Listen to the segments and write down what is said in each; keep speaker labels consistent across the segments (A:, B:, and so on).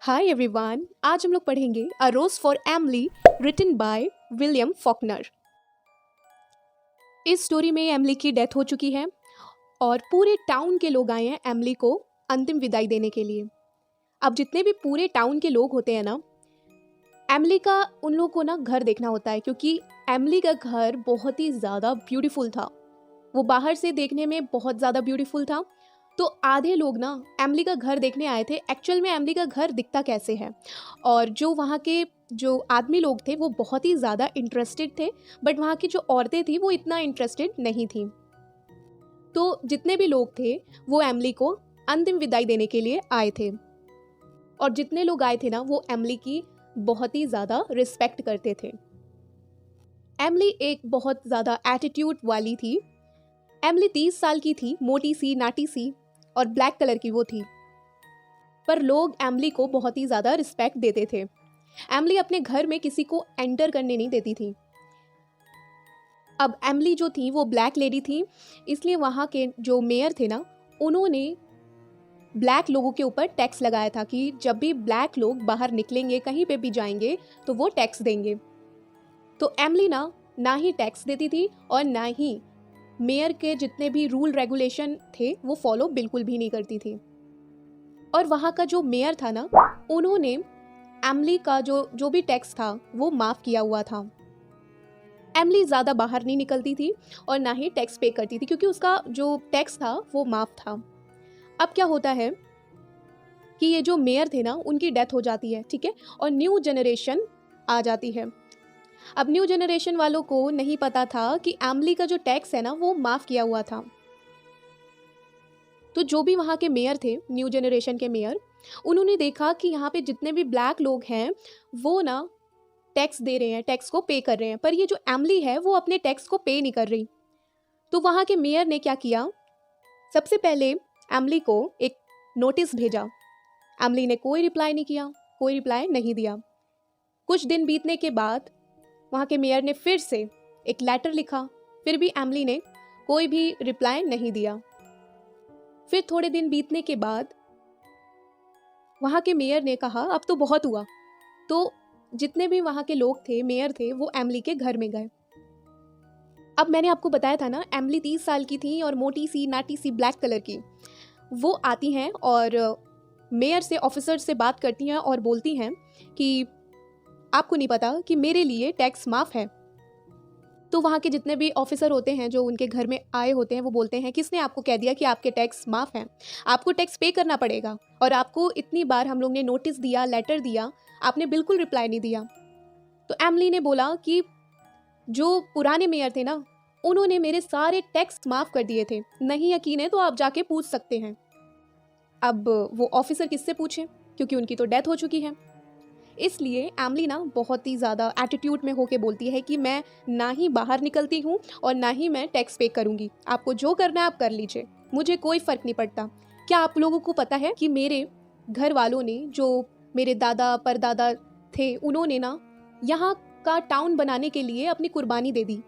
A: Hi everyone, आज हम लोग पढ़ेंगे a rose for Emily written by William Faulkner. इस स्टोरी में एमली की डेथ हो चुकी है और पूरे टाउन के लोग आए हैं एमली को अंतिम विदाई देने के लिए। अब जितने भी पूरे टाउन के लोग होते हैं ना, एमली का उन लोगों को ना घर देखना होता है क्योंकि एमली का घर बहुत ही ज़्यादा ब्यूटीफुल था। वो बाहर से देखने में बहुत ज़्यादा ब्यूटीफुल था। तो आधे लोग ना एमली का घर देखने आए थे एक्चुअल में एमली का घर दिखता कैसे है, और जो वहाँ के जो आदमी लोग थे वो बहुत ही ज़्यादा इंटरेस्टेड थे, बट वहाँ की जो औरतें थी वो इतना इंटरेस्टेड नहीं थी। तो जितने भी लोग थे वो एमली को अंतिम विदाई देने के लिए आए थे, और जितने लोग आए थे ना वो एमली की बहुत ही ज़्यादा रिस्पेक्ट करते थे। एमली एक बहुत ज़्यादा एटीट्यूड वाली थी। एमली 30 साल की थी, मोटी सी नाटी सी और ब्लैक कलर की वो थी, पर लोग एमली को बहुत ही ज़्यादा रिस्पेक्ट देते थे। एमली अपने घर में किसी को एंटर करने नहीं देती थी। अब एमली जो थी वो ब्लैक लेडी थी, इसलिए वहाँ के जो मेयर थे ना, उन्होंने ब्लैक लोगों के ऊपर टैक्स लगाया था कि जब भी ब्लैक लोग बाहर निकलेंगे, कहीं पे भी जाएंगे, तो वो टैक्स देंगे। तो एमली ना ही टैक्स देती थी और ना ही मेयर के जितने भी रूल रेगुलेशन थे वो फॉलो बिल्कुल भी नहीं करती थी। और वहाँ का जो मेयर था ना, उन्होंने एमली का जो भी टैक्स था वो माफ़ किया हुआ था। एमली ज़्यादा बाहर नहीं निकलती थी और ना ही टैक्स पे करती थी क्योंकि उसका जो टैक्स था वो माफ़ था। अब क्या होता है कि ये जो मेयर थे ना, उनकी डेथ हो जाती है, ठीक है, और न्यू जनरेशन आ जाती है। अब न्यू जनरेशन वालों को नहीं पता था कि एमली का जो टैक्स है ना वो माफ़ किया हुआ था। तो जो भी वहाँ के मेयर थे, न्यू जनरेशन के मेयर, उन्होंने देखा कि यहाँ पे जितने भी ब्लैक लोग हैं वो ना टैक्स दे रहे हैं, टैक्स को पे कर रहे हैं, पर ये जो एमली है वो अपने टैक्स को पे नहीं कर रही। तो वहाँ के मेयर ने क्या किया, सबसे पहले एमली को एक नोटिस भेजा। एमली ने कोई रिप्लाई नहीं किया, कोई रिप्लाई नहीं दिया। कुछ दिन बीतने के बाद वहाँ के मेयर ने फिर से एक लेटर लिखा, फिर भी एमली ने कोई भी रिप्लाई नहीं दिया। फिर थोड़े दिन बीतने के बाद वहाँ के मेयर ने कहा अब तो बहुत हुआ। तो जितने भी वहाँ के लोग थे, मेयर थे, वो एमली के घर में गए। अब मैंने आपको बताया था ना, एमली 30 साल की थी और मोटी सी नाटी सी ब्लैक कलर की। वो आती हैं और मेयर से, ऑफिसर से बात करती हैं और बोलती हैं कि आपको नहीं पता कि मेरे लिए टैक्स माफ़ है। तो वहाँ के जितने भी ऑफिसर होते हैं जो उनके घर में आए होते हैं वो बोलते हैं किसने आपको कह दिया कि आपके टैक्स माफ़ हैं, आपको टैक्स पे करना पड़ेगा, और आपको इतनी बार हम लोग ने नोटिस दिया, लेटर दिया, आपने बिल्कुल रिप्लाई नहीं दिया। तो एमली ने बोला कि जो पुराने मेयर थे ना, उन्होंने मेरे सारे टैक्स माफ़ कर दिए थे, नहीं यकीन है तो आप जाके पूछ सकते हैं। अब वो ऑफिसर किससे पूछें क्योंकि उनकी तो डेथ हो चुकी है। इसलिए एमली ना बहुत ही ज़्यादा एटीट्यूड में होके बोलती है कि मैं ना ही बाहर निकलती हूँ और ना ही मैं टैक्स पे करूँगी, आपको जो करना है आप कर लीजिए, मुझे कोई फ़र्क नहीं पड़ता। क्या आप लोगों को पता है कि मेरे घर वालों ने, जो मेरे दादा परदादा थे, उन्होंने ना यहाँ का टाउन बनाने के लिए अपनी कुर्बानी दे दी,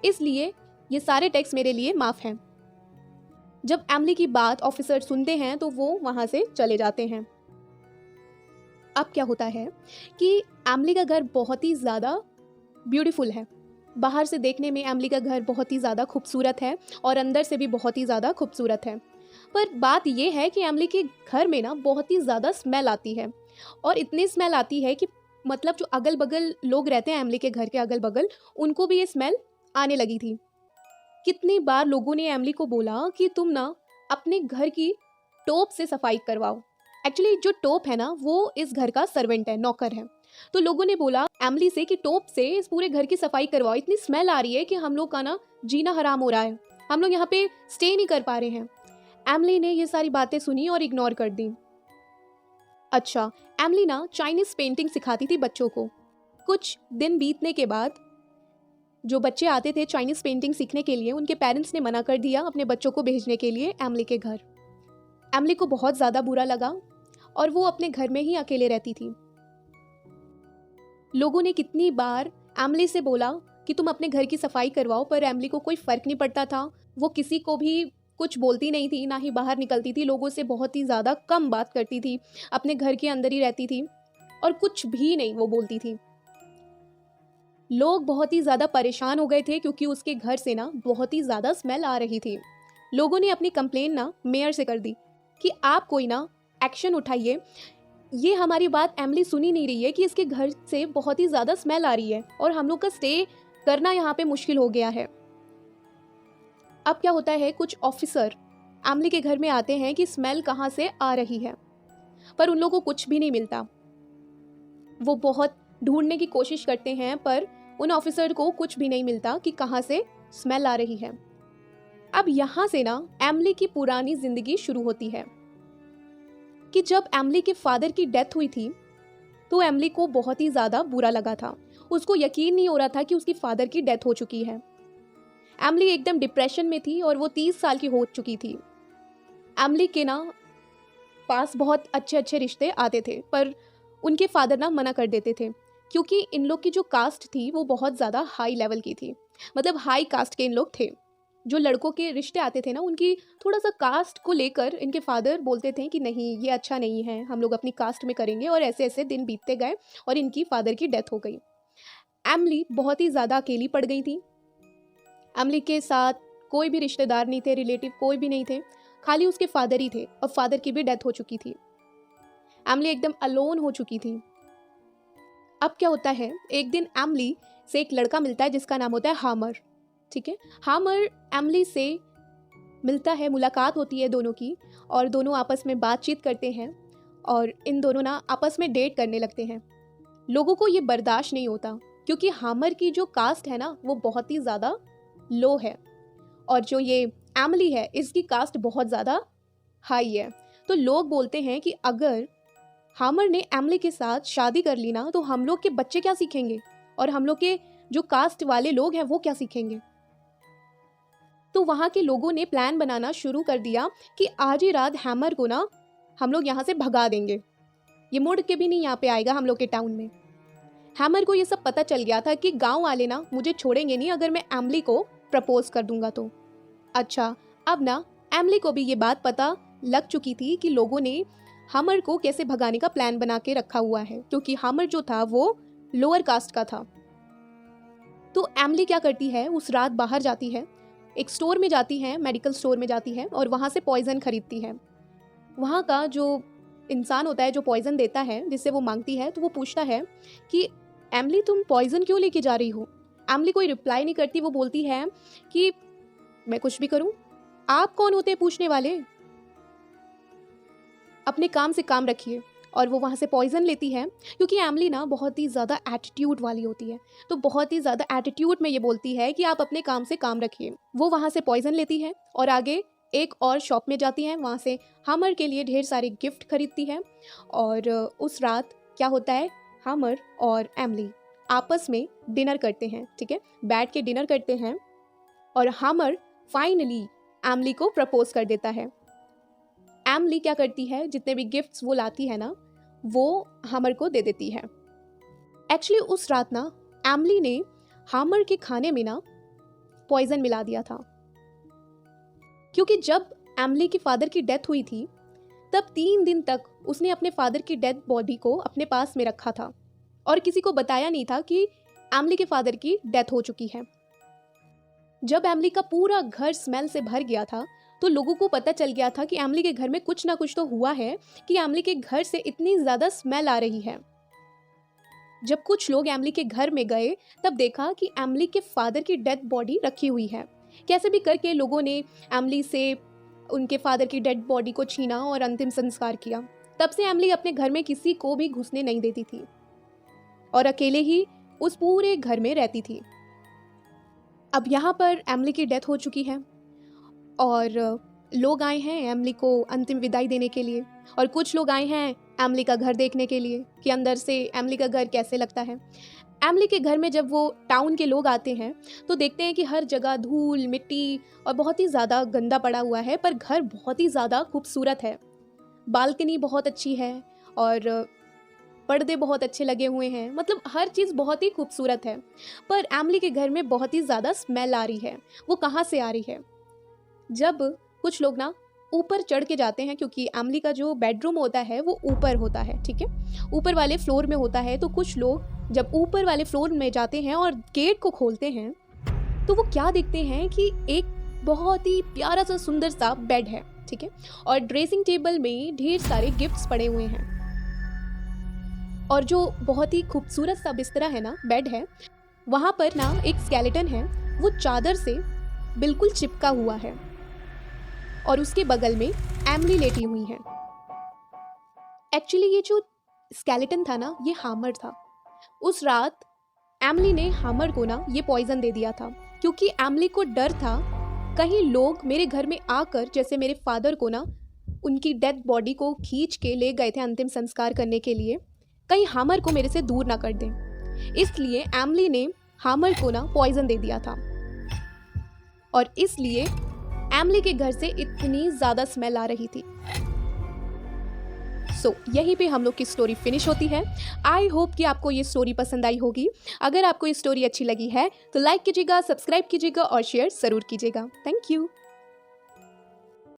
A: इसलिए ये सारे टैक्स मेरे लिए माफ़ हैं। जब एमली की बात ऑफिसर सुनते हैं तो वो वहाँ से चले जाते हैं। अब क्या होता है कि एमली का घर बहुत ही ज़्यादा ब्यूटीफुल है। बाहर से देखने में एमली का घर बहुत ही ज़्यादा खूबसूरत है और अंदर से भी बहुत ही ज़्यादा खूबसूरत है। पर बात यह है कि एमली के घर में ना बहुत ही ज़्यादा स्मेल आती है, और इतनी स्मेल आती है कि मतलब जो अगल बगल लोग रहते हैं एमली के घर के अगल बगल, उनको भी ये स्मेल आने लगी थी। कितनी बार लोगों ने एमली को बोला कि तुम ना अपने घर की टोप से सफाई करवाओ। एक्चुअली जो टोप है ना वो इस घर का सर्वेंट है, नौकर है। तो लोगों ने बोला एमली से कि टोप से इस पूरे घर की सफाई करवाओ, इतनी स्मेल आ रही है कि हम लोग का ना जीना हराम हो रहा है, हम लोग यहाँ पे स्टे नहीं कर पा रहे हैं। एमली ने ये सारी बातें सुनी और इग्नोर कर दी। अच्छा, एमली ना चाइनीज पेंटिंग सिखाती थी बच्चों को। कुछ दिन बीतने के बाद जो बच्चे आते थे चाइनीज पेंटिंग सीखने के लिए, उनके पेरेंट्स ने मना कर दिया अपने बच्चों को भेजने के लिए एमली के घर। एमली को बहुत ज़्यादा बुरा लगा और वो अपने घर में ही अकेले रहती थी। लोगों ने कितनी बार एमली से बोला कि तुम अपने घर की सफाई करवाओ, पर एमली को कोई फ़र्क नहीं पड़ता था। वो किसी को भी कुछ बोलती नहीं थी, ना ही बाहर निकलती थी, लोगों से बहुत ही ज़्यादा कम बात करती थी, अपने घर के अंदर ही रहती थी और कुछ भी नहीं वो बोलती थी। लोग बहुत ही ज़्यादा परेशान हो गए थे क्योंकि उसके घर से ना बहुत ही ज़्यादा स्मेल आ रही थी। लोगों ने अपनी कंप्लेन ना मेयर से कर दी कि आप कोई ना एक्शन उठाइए, ये हमारी बात एमिली सुन ही नहीं रही है कि इसके घर से बहुत ही ज़्यादा स्मेल आ रही है और हम लोग का स्टे करना यहाँ पे मुश्किल हो गया है। अब क्या होता है, कुछ ऑफिसर एमिली के घर में आते हैं कि स्मेल कहाँ से आ रही है, पर उन लोगों को कुछ भी नहीं मिलता। वो बहुत ढूंढने की कोशिश करते हैं पर उन ऑफिसर को कुछ भी नहीं मिलता कि कहाँ से स्मेल आ रही है। अब यहाँ से ना एमिली की पुरानी जिंदगी शुरू होती है कि जब एमिली के फादर की डेथ हुई थी तो एमिली को बहुत ही ज़्यादा बुरा लगा था। उसको यकीन नहीं हो रहा था कि उसकी फादर की डेथ हो चुकी है। एमिली एकदम डिप्रेशन में थी और वो 30 साल की हो चुकी थी। एमिली के ना पास बहुत अच्छे अच्छे रिश्ते आते थे पर उनके फादर ना मना कर देते थे क्योंकि इन लोग की जो कास्ट थी वो बहुत ज़्यादा हाई लेवल की थी, मतलब हाई कास्ट के इन लोग थे। जो लड़कों के रिश्ते आते थे ना उनकी थोड़ा सा कास्ट को लेकर इनके फादर बोलते थे कि नहीं ये अच्छा नहीं है, हम लोग अपनी कास्ट में करेंगे। और ऐसे ऐसे दिन बीतते गए और इनकी फादर की डेथ हो गई। एमिली बहुत ही ज़्यादा अकेली पड़ गई थी। एमिली के साथ कोई भी रिश्तेदार नहीं थे, रिलेटिव कोई भी नहीं थे, खाली उसके फादर ही थे और फादर की भी डेथ हो चुकी थी। एमिली एकदम अलोन हो चुकी थी। अब क्या होता है, एक दिन एमिली से एक लड़का मिलता है जिसका नाम होता है हामर। ठीक है, हामर एमिली से मिलता है, मुलाकात होती है दोनों की और दोनों आपस में बातचीत करते हैं और इन दोनों ना आपस में डेट करने लगते हैं। लोगों को ये बर्दाश्त नहीं होता क्योंकि हामर की जो कास्ट है ना वो बहुत ही ज़्यादा लो है और जो ये एमिली है इसकी कास्ट बहुत ज़्यादा हाई है। तो लोग बोलते हैं कि अगर हामर ने एमिली के साथ शादी कर ली ना तो हम लोग के बच्चे क्या सीखेंगे और हम लोग के जो कास्ट वाले लोग हैं वो क्या सीखेंगे। तो वहाँ के लोगों ने प्लान बनाना शुरू कर दिया कि आज ही रात हैमर को ना हम लोग यहाँ से भगा देंगे, ये मुड़ के भी नहीं यहाँ पे आएगा हम लोग के टाउन में। हैमर को ये सब पता चल गया था कि गांव वाले ना मुझे छोड़ेंगे नहीं अगर मैं एमिली को प्रपोज कर दूंगा तो। अच्छा, अब ना एमिली को भी ये बात पता लग चुकी थी कि लोगों ने हैमर को कैसे भगाने का प्लान बना के रखा हुआ है क्योंकि हैमर जो था वो लोअर कास्ट का था। तो एमिली क्या करती है, उस रात बाहर जाती है, एक स्टोर में जाती है, मेडिकल स्टोर में जाती है और वहाँ से पॉइजन खरीदती है। वहाँ का जो इंसान होता है जो पॉइजन देता है जिससे वो मांगती है तो वो पूछता है कि एमिली तुम पॉइजन क्यों लेके जा रही हो। एमिली कोई रिप्लाई नहीं करती, वो बोलती है कि मैं कुछ भी करूँ, आप कौन होते हैं पूछने वाले, अपने काम से काम रखिए। और वो वहाँ से पॉइजन लेती है क्योंकि एमिली ना बहुत ही ज़्यादा एटीट्यूड वाली होती है, तो बहुत ही ज़्यादा एटीट्यूड में ये बोलती है कि आप अपने काम से काम रखिए। वो वहाँ से पॉइजन लेती है और आगे एक और शॉप में जाती है, वहाँ से हैमर के लिए ढेर सारे गिफ्ट खरीदती है। और उस रात क्या होता है, हैमर और एमिली आपस में डिनर करते हैं। ठीक है, बैठ के डिनर करते हैं और हैमर फाइनली एमिली को प्रपोज कर देता है। एमिली क्या करती है, जितने भी गिफ्ट्स वो लाती है ना वो हैमर को दे देती है। एक्चुअली उस रात ना एमिली ने हैमर के खाने में ना पॉइजन मिला दिया था क्योंकि जब एमिली के फादर की डेथ हुई थी तब 3 दिन तक उसने अपने फादर की डेथ बॉडी को अपने पास में रखा था और किसी को बताया नहीं था कि एमिली के फादर की डेथ हो चुकी है। जब एमिली का पूरा घर स्मेल से भर गया था तो लोगों को पता चल गया था कि एमिली के घर में कुछ ना कुछ तो हुआ है कि एमिली के घर से इतनी ज़्यादा स्मेल आ रही है। जब कुछ लोग एमिली के घर में गए तब देखा कि एमिली के फादर की डेड बॉडी रखी हुई है। कैसे भी करके लोगों ने एमिली से उनके फादर की डेड बॉडी को छीना और अंतिम संस्कार किया। तब से एमिली अपने घर में किसी को भी घुसने नहीं देती थी और अकेले ही उस पूरे घर में रहती थी। अब यहाँ पर एमिली की डेथ हो चुकी है और लोग आए हैं एमिली को अंतिम विदाई देने के लिए और कुछ लोग आए हैं एमिली का घर देखने के लिए कि अंदर से एमिली का घर कैसे लगता है। एमिली के घर में जब वो टाउन के लोग आते हैं तो देखते हैं कि हर जगह धूल मिट्टी और बहुत ही ज़्यादा गंदा पड़ा हुआ है, पर घर बहुत ही ज़्यादा खूबसूरत है। बालकनी बहुत अच्छी है और पर्दे बहुत अच्छे लगे हुए हैं, मतलब हर चीज़ बहुत ही खूबसूरत है। पर एमिली के घर में बहुत ही ज़्यादा स्मेल आ रही है। वो कहाँ से आ रही है? जब कुछ लोग ना ऊपर चढ़ के जाते हैं, क्योंकि एमली का जो बेडरूम होता है वो ऊपर होता है, ठीक है, ऊपर वाले फ्लोर में होता है। तो कुछ लोग जब ऊपर वाले फ्लोर में जाते हैं और गेट को खोलते हैं तो वो क्या देखते हैं कि एक बहुत ही प्यारा सा सुंदर सा बेड है, ठीक है, और ड्रेसिंग टेबल में ढेर सारे गिफ्ट्स पड़े हुए हैं, और जो बहुत ही खूबसूरत सा बिस्तरा है ना, बेड है, वहाँ पर ना एक स्केलेटन है, वो चादर से बिल्कुल चिपका हुआ है, और उसके बगल में एमली लेटी हुई है। एक्चुअली ये जो स्केलेटन था ना, ये हामर था। उस रात एमली ने हामर को ना ये पॉइजन दे दिया था, क्योंकि एमली को डर था कहीं लोग मेरे घर में आकर, जैसे मेरे फादर को ना उनकी डेड बॉडी को खींच के ले गए थे अंतिम संस्कार करने के लिए, कहीं हामर को मेरे से दूर ना कर दें। इसलिए एमली ने हामर को ना पॉइजन दे दिया था, और इसलिए एमली के घर से इतनी ज़्यादा स्मेल आ रही थी। यहीं पे हम लोग की स्टोरी फिनिश होती है। आई होप कि आपको ये स्टोरी पसंद आई होगी। अगर आपको ये स्टोरी अच्छी लगी है तो लाइक कीजिएगा, सब्सक्राइब कीजिएगा और शेयर ज़रूर कीजिएगा। Thank you.